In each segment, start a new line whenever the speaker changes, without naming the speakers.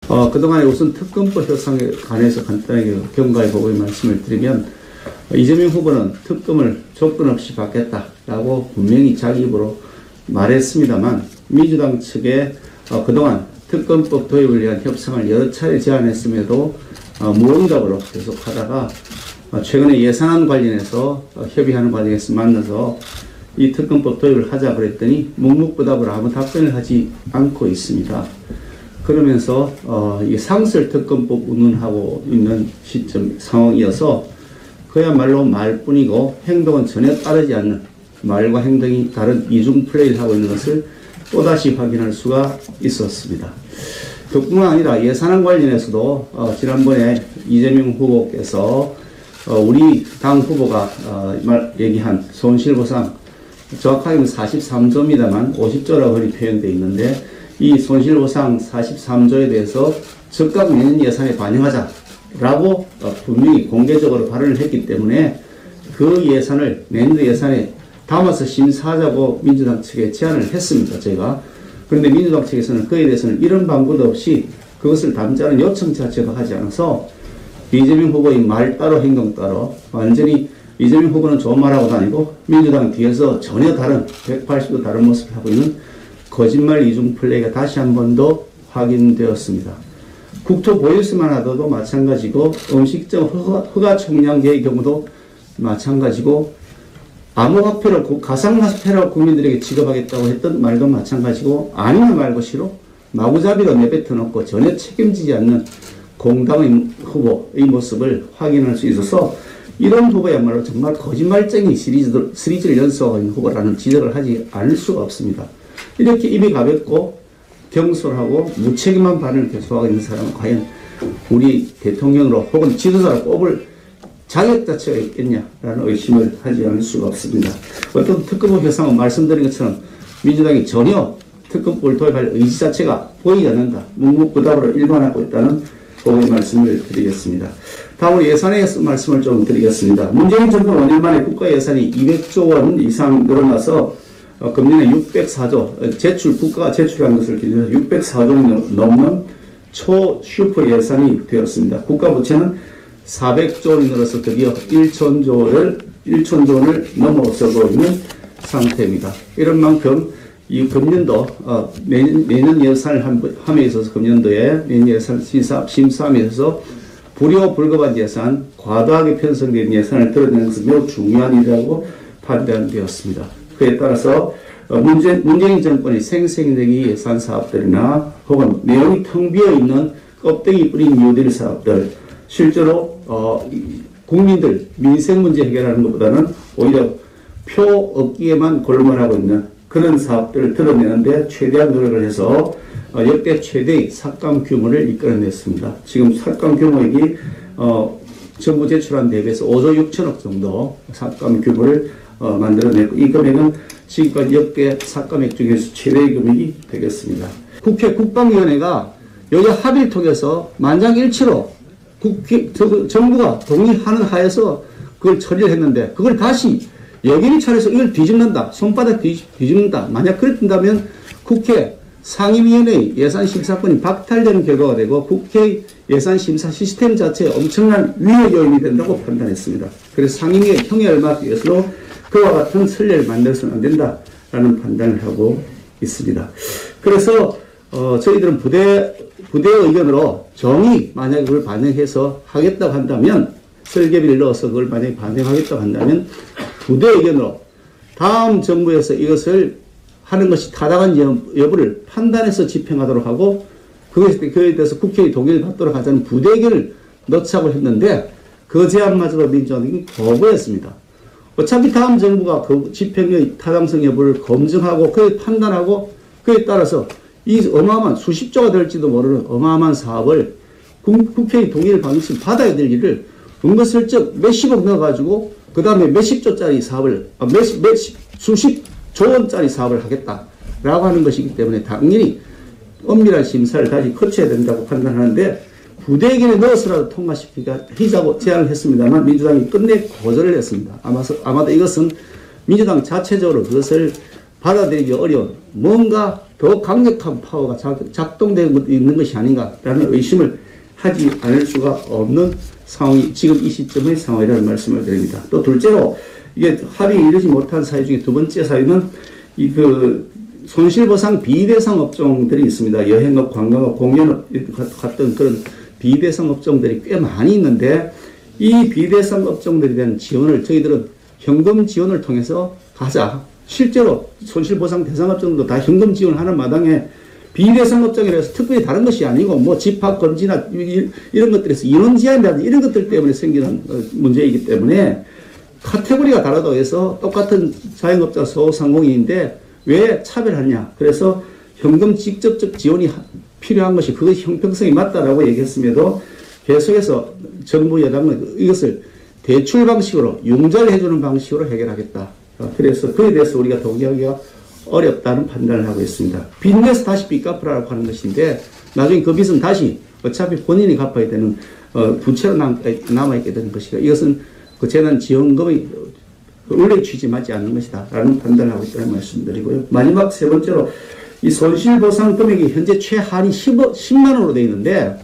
그동안에 우선 특검법 협상에 관해서 간단하게 경과의 보고의 말씀을 드리면, 이재명 후보는 특검을 조건 없이 받겠다라고 분명히 자기 입으로 말했습니다만, 민주당 측에 그동안 특검법 도입을 위한 협상을 여러 차례 제안했음에도 무응답으로 계속하다가 최근에 예산안 관련해서 협의하는 과정에서 만나서 이 특검법 도입을 하자 그랬더니 묵묵부답으로 아무 답변을 하지 않고 있습니다. 그러면서 이 상설 특검법 운운하고 있는 시점 상황이어서 그야말로 말뿐이고 행동은 전혀 따르지 않는, 말과 행동이 다른 이중 플레이를 하고 있는 것을 또다시 확인할 수가 있었습니다. 그뿐만 아니라 예산안 관련해서도 지난번에 이재명 후보께서 우리 당 후보가 얘기한 손실보상, 정확하게는 43조입니다만 50조라고 흔히 표현되어 있는데, 이 손실보상 43조에 대해서 즉각 내년 예산에 반영하자라고 분명히 공개적으로 발언을 했기 때문에 그 예산을 내년도 예산에 담아서 심사하자고 민주당 측에 제안을 했습니다, 제가. 그런데 민주당 측에서는 그에 대해서는 이런 방법도 없이 그것을 담자는 요청 자체도 하지 않아서 이재명 후보의 말 따로 행동 따로 완전히 이재명 후보는 좋은 말하고 다니고 민주당 뒤에서 전혀 다른 180도 다른 모습을 하고 있는 거짓말 이중 플레이가 다시 한 번 더 확인되었습니다. 국토보유세만 하더라도 마찬가지고, 음식점 허가 총량제의 경우도 마찬가지고, 암호화폐로 가상화폐라고 국민들에게 지급하겠다고 했던 말도 마찬가지고, 아니나 말고 싫어 마구잡이로 내뱉어 놓고 전혀 책임지지 않는 공당의 후보의 모습을 확인할 수 있어서, 이런 후보야말로 정말 거짓말쟁이 시리즈를 연속하고 있는 후보라는 지적을 하지 않을 수가 없습니다. 이렇게 입이 가볍고 경솔하고 무책임한 발언을 계속하고 있는 사람은 과연 우리 대통령으로 혹은 지도자로 꼽을 자격 자체가 있겠냐라는 의심을 하지 않을 수가 없습니다. 어떤 특검법 협상은 말씀드린 것처럼 민주당이 전혀 특검법을 도입할 의지 자체가 보이지 않는다, 묵묵부답으로 일관하고 있다는 그의 말씀을 드리겠습니다. 다음으로 예산에 대해서 말씀을 좀 드리겠습니다. 문재인 정부 5년 만에 국가 예산이 200조 원 이상 늘어나서 금년에 604조, 국가가 제출한 것을 기준으로 604조가 넘는 초슈퍼 예산이 되었습니다. 국가 부채는 400조 원이 늘어서 드디어 1천 조 원을 넘어서고 있는 상태입니다. 이런 만큼 이 금년도 내년 예산을 함에 있어서 금년도에 내년 예산 심사함에 있어서 불효불급한 예산, 과도하게 편성된 예산을 드러내는 것은 매우 중요한 일이라고 판단되었습니다. 그에 따라서 문재인 정권이 생생내기 예산 사업들이나 혹은 내용이 텅 비어있는 껍데기 뿌린 뉴딜 사업들, 실제로 국민들 민생 문제 해결하는 것보다는 오히려 표 얻기에만 골몰하고 있는 그런 사업들을 드러내는데 최대한 노력을 해서 역대 최대의 삭감 규모를 이끌어냈습니다. 지금 삭감 규모액이 정부 제출한 대비해서 5조 6천억 정도 삭감 규모를 만들어내고, 이 금액은 지금까지 역대 삭감액 중에서 최대의 금액이 되겠습니다. 국회 국방위원회가 여야 합의를 통해서 만장일치로 정부가 동의하는 하에서 그걸 처리를 했는데, 그걸 다시 여기를 차려서 이걸 뒤집는다, 손바닥 뒤집는다, 만약 그랬다면 국회 상임위원회의 예산심사권이 박탈되는 결과가 되고 국회 예산심사 시스템 자체에 엄청난 위해 요인이 된다고 판단했습니다. 그래서 상임위의 형에 알맞기 위해서로 그와 같은 선례를 만들어서는 안 된다라는 판단을 하고 있습니다. 그래서 저희들은 부대 의견으로 정의 만약에 그걸 반영해서 하겠다고 한다면, 설계비를 넣어서 그걸 만약에 반영하겠다고 한다면 부대 의견으로 다음 정부에서 이것을 하는 것이 타당한 여부를 판단해서 집행하도록 하고, 그에 대해서 국회의 동의를 받도록 하자는 부대 의견을 넣자고 했는데, 그 제안마저도 민주당이 거부했습니다. 어차피 다음 정부가 그 집행의 타당성 여부를 검증하고 그에 판단하고 그에 따라서 이 어마어마한 수십조가 될지도 모르는 어마어마한 사업을 국회의 동의를 반드시 받아야 될 일을 은근슬쩍 몇십억 넣어가지고 그 다음에 몇십조짜리 사업을 수십조 원짜리 사업을 하겠다라고 하는 것이기 때문에 당연히 엄밀한 심사를 다시 거쳐야 된다고 판단하는데, 부대 의견에 넣어서라도 통과시키자고 제안을 했습니다만 민주당이 끝내 거절을 했습니다. 아마도 이것은 민주당 자체적으로 그것을 받아들이기 어려운 뭔가 더 강력한 파워가 작동되고 있는 것이 아닌가라는 의심을 하지 않을 수가 없는 상황이 지금 이 시점의 상황이라는 말씀을 드립니다. 또 둘째로 이게 합의에 이르지 못한 사유 중에 두 번째 사유는 손실보상 비대상 업종들이 있습니다. 여행업, 관광업, 공연업 같은 그런 비대상 업종들이 꽤 많이 있는데 이 비대상 업종들에 대한 지원을 저희들은 현금 지원을 통해서 가자. 실제로 손실보상 대상 업종도 다 현금 지원을 하는 마당에 비대상 업종이라서 특별히 다른 것이 아니고 뭐 집합 금지나 이런 것들에서 인원 제한이라든지 이런 것들 때문에 생기는 문제이기 때문에 카테고리가 다르다고 해서 똑같은 자영업자 소상공인인데 왜 차별하냐. 그래서 현금 직접적 지원이 필요한 것이 그것이 형평성이 맞다라고 얘기했음에도 계속해서 정부 여당은 이것을 대출 방식으로 융자를 해주는 방식으로 해결하겠다. 그래서 그에 대해서 우리가 동의하기가 어렵다는 판단을 하고 있습니다. 빚 내서 다시 빚 갚으라고 하는 것인데 나중에 그 빚은 다시 어차피 본인이 갚아야 되는 부채로 남아있게 되는 것이고 이것은 그 재난 지원금의 원래 취지 맞지 않는 것이다 라는 판단을 하고 있다는 말씀드리고요. 마지막 세 번째로 이 손실보상 금액이 현재 최하위 10만 원으로 되어 있는데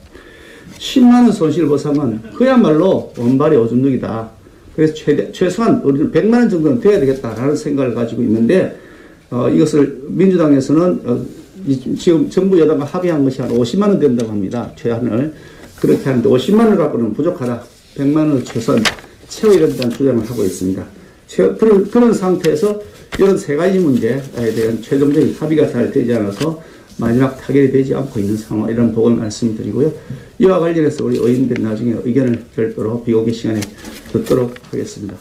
10만 원 손실보상은 그야말로 원발의 오줌누기다. 그래서 최소한 우리는 100만 원 정도는 돼야 되겠다라는 생각을 가지고 있는데 이것을 민주당에서는 지금 정부 여당과 합의한 것이 한 50만 원 된다고 합니다. 최한을. 그렇게 하는데 50만 원 갖고는 부족하다. 100만 원을 최소한 채워야 된다는 주장을 하고 있습니다. 그런 상태에서 이런 세 가지 문제에 대한 최종적인 합의가 잘 되지 않아서 마지막 타결이 되지 않고 있는 상황, 이런 보고를 말씀드리고요. 이와 관련해서 우리 의원들 나중에 의견을 별도로 비공개 시간에 듣도록 하겠습니다.